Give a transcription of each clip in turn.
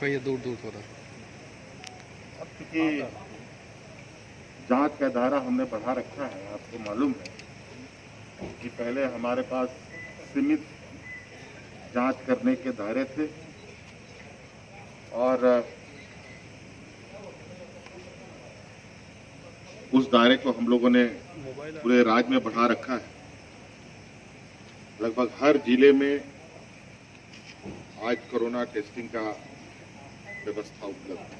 भैया दूर दूर थोड़ा। अब चूंकि जांच का दायरा हमने बढ़ा रखा है, आपको मालूम है कि पहले हमारे पास सीमित जांच करने के दायरे थे और उस दायरे को हम लोगों ने पूरे राज्य में बढ़ा रखा है। लगभग हर जिले में आज कोरोना टेस्टिंग का व्यवस्था उपलब्ध है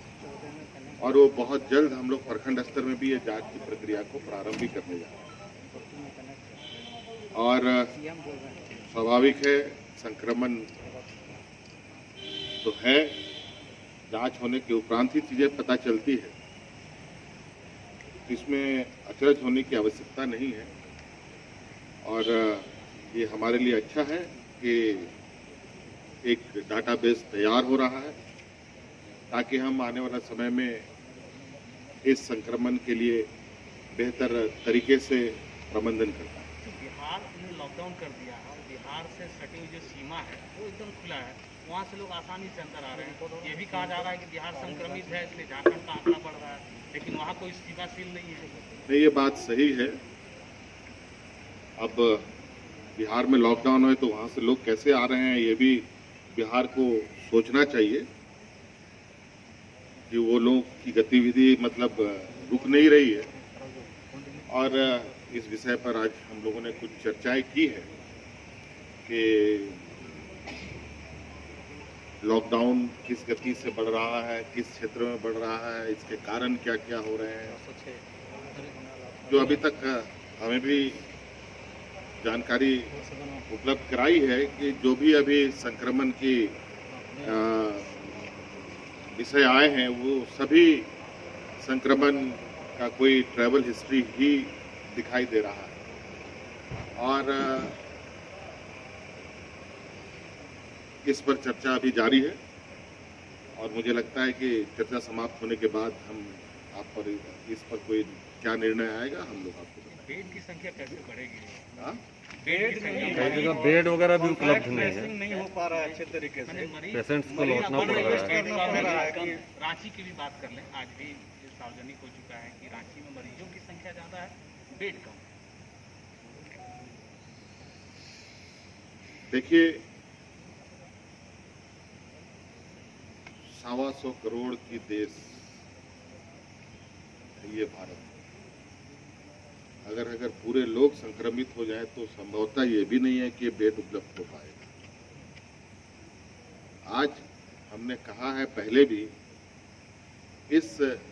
और वो बहुत जल्द हम लोग प्रखंड स्तर में भी ये जांच की प्रक्रिया को प्रारंभ भी करने जा रहे हैं। और स्वाभाविक है, संक्रमण तो है, जांच होने के उपरांत ही चीजें पता चलती है, इसमें अचरज होने की आवश्यकता नहीं है। और ये हमारे लिए अच्छा है कि एक डाटाबेस तैयार हो रहा है ताकि हम आने वाला समय में इस संक्रमण के लिए बेहतर तरीके से प्रबंधन कर पाएं। बिहार ने लॉकडाउन कर दिया है और बिहार से सटी हुई जो सीमा है वो एकदम खुला है, वहाँ से लोग आसानी से अंदर आ रहे हैं। ये भी कहा जा रहा है कि बिहार संक्रमित है इसलिए झारखंड का आंकड़ा बढ़ रहा है, लेकिन वहाँ कोई सीमा सील नहीं है। नहीं, ये बात सही है। अब बिहार में लॉकडाउन है तो वहाँ से लोग कैसे आ रहे हैं, ये भी बिहार को सोचना चाहिए कि वो लोग की गतिविधि मतलब रुक नहीं रही है। और इस विषय पर आज हम लोगों ने कुछ चर्चाएं की है कि लॉकडाउन किस गति से बढ़ रहा है, किस क्षेत्र में बढ़ रहा है, इसके कारण क्या क्या हो रहे हैं, जो अभी तक हमें भी जानकारी उपलब्ध कराई है कि जो भी अभी संक्रमण की विषय आए हैं वो सभी संक्रमण का कोई ट्रैवल हिस्ट्री ही दिखाई दे रहा है। और इस पर चर्चा अभी जारी है और मुझे लगता है कि चर्चा समाप्त होने के बाद हम आप पर इस पर कोई क्या निर्णय आएगा हम लोग आपको बताएंगे। बेड की संख्या कैसे बढ़ेगी? हाँ? बेड की संख्या कई जगह बेड वगैरह भी उपलब्ध नहीं है, नहीं हो पा रहा है अच्छे तरीके से, पेशेंट्स को लौटना पड़ रहा है। रांची की भी बात कर लें, आज भी सार्वजनिक हो चुका है कि रांची में मरीजों की संख्या ज्यादा है, बेड कम। देखिए, 125 करोड़ की देश है ये भारत। अगर पूरे लोग संक्रमित हो जाए तो संभवतः ये भी नहीं है कि बेड उपलब्ध हो पाएगा। आज हमने कहा है पहले भी, इस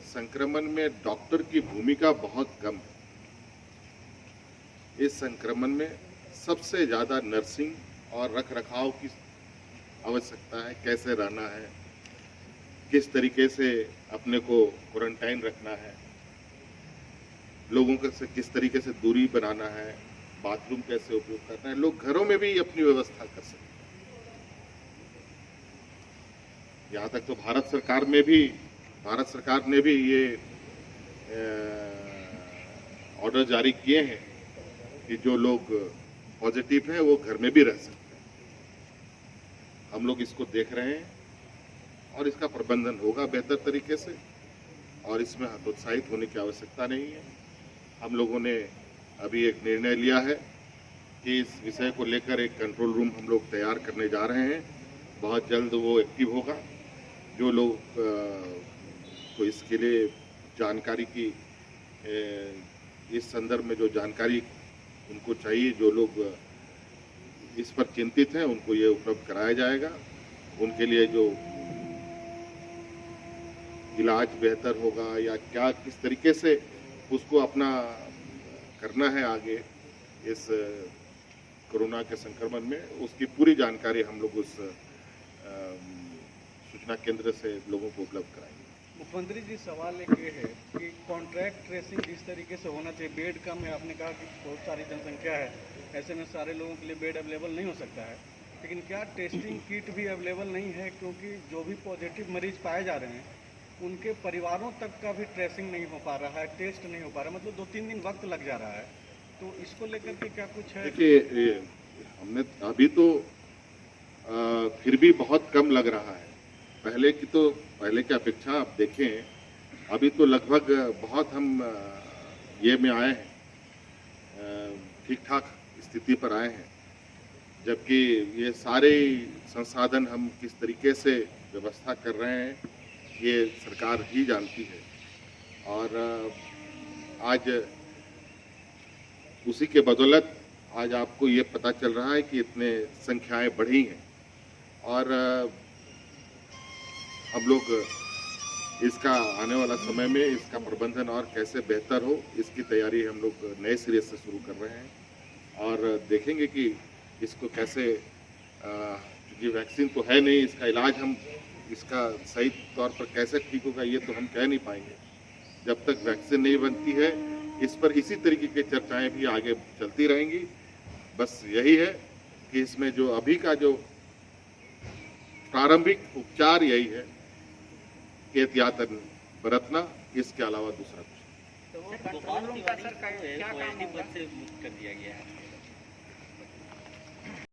संक्रमण में डॉक्टर की भूमिका बहुत कम है। इस संक्रमण में सबसे ज्यादा नर्सिंग और रखरखाव की आवश्यकता है, कैसे रहना है, किस तरीके से अपने को क्वारंटाइन रखना है, लोगों से किस तरीके से दूरी बनाना है, बाथरूम कैसे उपयोग करना है, लोग घरों में भी अपनी व्यवस्था कर सकते हैं। यहाँ तक तो भारत सरकार ने भी ये ऑर्डर जारी किए हैं कि जो लोग पॉजिटिव हैं वो घर में भी रह सकते हैं। हम लोग इसको देख रहे हैं और इसका प्रबंधन होगा बेहतर तरीके से और इसमें हतोत्साहित होने की आवश्यकता नहीं है। हम लोगों ने अभी एक निर्णय लिया है कि इस विषय को लेकर एक कंट्रोल रूम हम लोग तैयार करने जा रहे हैं। बहुत जल्द वो एक्टिव होगा। जो लोग को इसके लिए जानकारी की इस संदर्भ में जो जानकारी उनको चाहिए, जो लोग इस पर चिंतित हैं, उनको ये उपलब्ध कराया जाएगा। उनके लिए जो इलाज बेहतर होगा या क्या किस तरीके से उसको अपना करना है आगे इस कोरोना के संक्रमण में, उसकी पूरी जानकारी हम लोग उस सूचना केंद्र से लोगों को उपलब्ध कराएंगे। मुख्यमंत्री जी, सवाल एक ये है कि कॉन्ट्रैक्ट ट्रेसिंग इस तरीके से होना चाहिए। बेड कम है, आपने कहा कि बहुत सारी जनसंख्या है, ऐसे में सारे लोगों के लिए बेड अवेलेबल नहीं हो सकता है, लेकिन क्या टेस्टिंग किट भी अवेलेबल नहीं है? क्योंकि जो भी पॉजिटिव मरीज पाए जा रहे हैं उनके परिवारों तक का भी ट्रेसिंग नहीं हो पा रहा है, टेस्ट नहीं हो पा रहा, मतलब 2-3 दिन वक्त लग जा रहा है। तो इसको लेकर के क्या कुछ है? देखिए, हमने अभी तो फिर भी बहुत कम लग रहा है पहले की अपेक्षा आप देखें, अभी तो लगभग बहुत हम ये में आए हैं, ठीक ठाक स्थिति पर आए हैं, जबकि ये सारे संसाधन हम किस तरीके से व्यवस्था कर रहे हैं ये सरकार ही जानती है। और आज उसी के बदौलत आज आपको ये पता चल रहा है कि इतने संख्याएं बढ़ी हैं और हम लोग इसका आने वाला समय में इसका प्रबंधन और कैसे बेहतर हो इसकी तैयारी हम लोग नए सिरे से शुरू कर रहे हैं और देखेंगे कि इसको कैसे, क्योंकि वैक्सीन तो है नहीं, इसका इलाज हम इसका सही तौर पर कैसे ठीक होगा ये तो हम कह नहीं पाएंगे जब तक वैक्सीन नहीं बनती है। इस पर इसी तरीके की चर्चाएं भी आगे चलती रहेंगी। बस यही है कि इसमें जो अभी का जो प्रारंभिक उपचार यही है कि एहतियातन बरतना, इसके अलावा दूसरा कुछ। तो वो गोपाल तिवारी को एसडी पद से मुक्त कर दिया गया है।